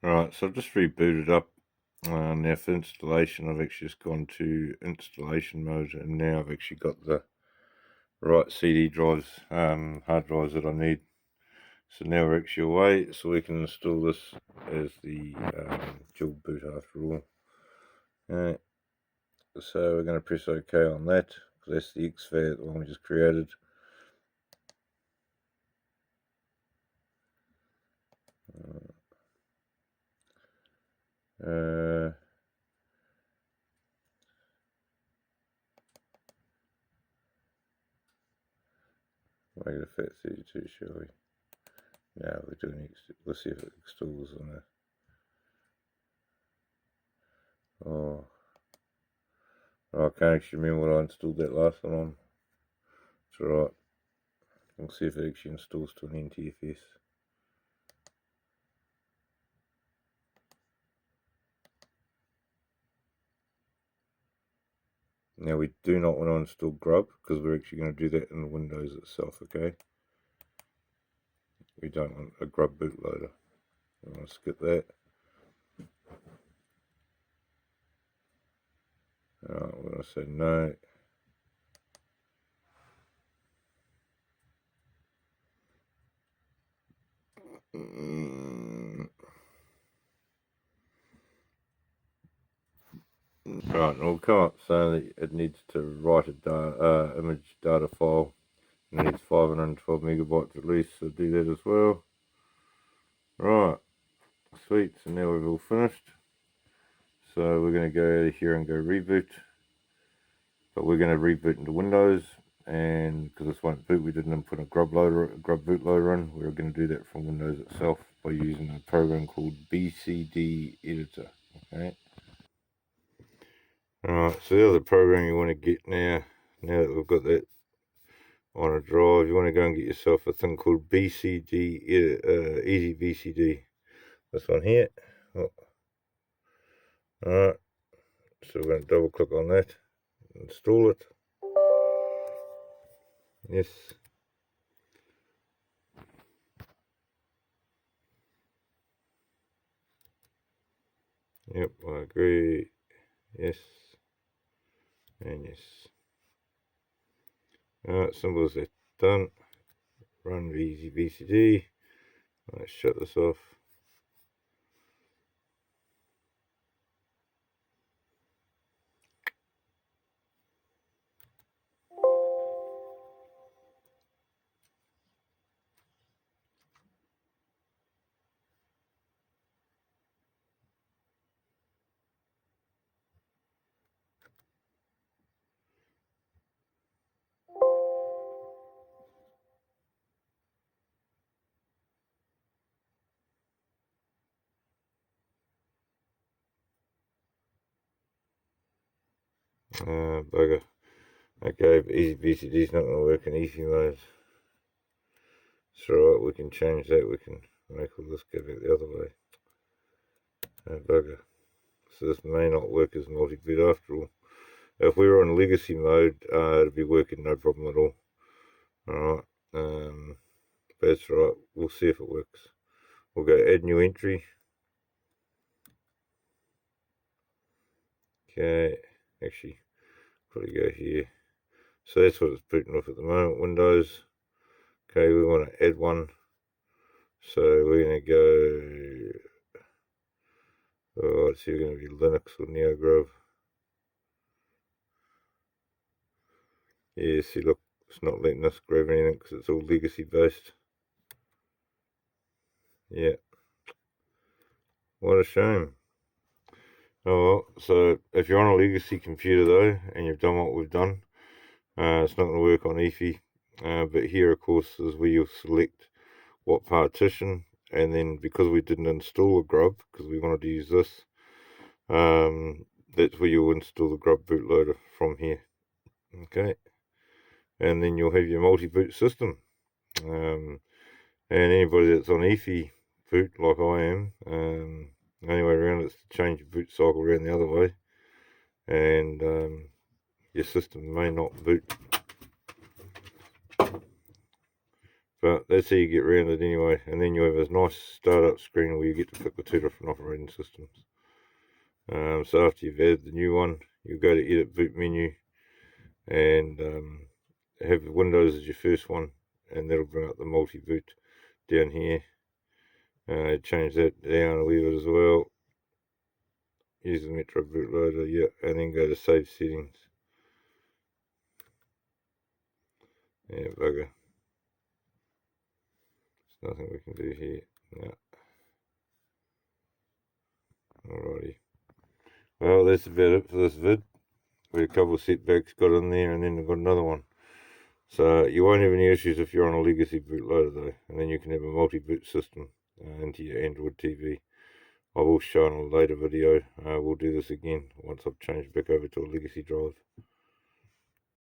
Right, so I've just rebooted up. Now for installation, I've actually just gone to installation mode, and now I've actually got the right CD drives, hard drives that I need. So now we're actually away, so we can install this as the dual boot after all. Alright, so we're going to press OK on that, because that's the exFAT, the one we just created. Make it a FAT32, shall we? No, we're doing let's see if it installs on there. Oh, I can't actually remember what I installed that last one on. It's alright. We'll see if it actually installs to an NTFS. Now we do not want to install grub, because we're actually going to do that in the Windows itself, okay? We don't want a grub bootloader. We want to skip that. We're going to say no. Right, and it'll come up saying that it needs to write a image data file. It needs 512 megabytes at least, so do that as well. Right, sweet, so now we've all finished. So we're going to go out of here and go reboot. But we're going to reboot into Windows, and because this won't boot, we didn't put a grub bootloader in. We're going to do that from Windows itself by using a program called BCD Editor. Okay. Alright, so the other program you want to get now that we've got that on a drive, you want to go and get yourself a thing called BCD, Easy BCD. This one here. Oh. Alright, so we're going to double click on that, install it. Yes. Yep, I agree. Yes. And yes. Alright, simple as that. Done. Run easy BCD. Let's shut this off. Bugger. Okay, but easy BCD is not going to work in easy mode. It's alright, we can change that. We can make all this go back the other way. Bugger. So this may not work as multi-boot after all. If we were on legacy mode, it'd be working no problem at all. Alright, but that's right. We'll see if it works. We'll go add new entry. Okay, actually, probably go here. So that's what it's booting off at the moment, Windows. Okay, we want to add one. So we're going to go, let's see, we're going to be Linux or NeoGrub. Yeah, see, look, it's not letting us grab anything because it's all legacy based. Yeah. What a shame. Oh, well, so if you're on a legacy computer though, and you've done what we've done, it's not going to work on uefi. But here, of course, is where you'll select what partition, and then because we didn't install a grub, because we wanted to use this, that's where you'll install the grub bootloader from here. Okay. And then you'll have your multi-boot system. And anybody that's on uefi boot, like I am, the only way around it is to change your boot cycle around the other way, and your system may not boot. But that's how you get around it anyway. And then you have a nice startup screen where you get to pick the two different operating systems. So after you've added the new one, you go to edit boot menu and have Windows as your first one, and that'll bring up the multi-boot down here. Change that down a wee bit as well. Use the Metro bootloader, yeah, and then go to save settings. Yeah, bugger. There's nothing we can do here. No. Alrighty. Well, that's about it for this vid. We had a couple of setbacks got in there, and then we've got another one. So you won't have any issues if you're on a legacy bootloader though, and then you can have a multi-boot system into your Android TV. I will show in a later video. We'll do this again once I've changed back over to a legacy drive.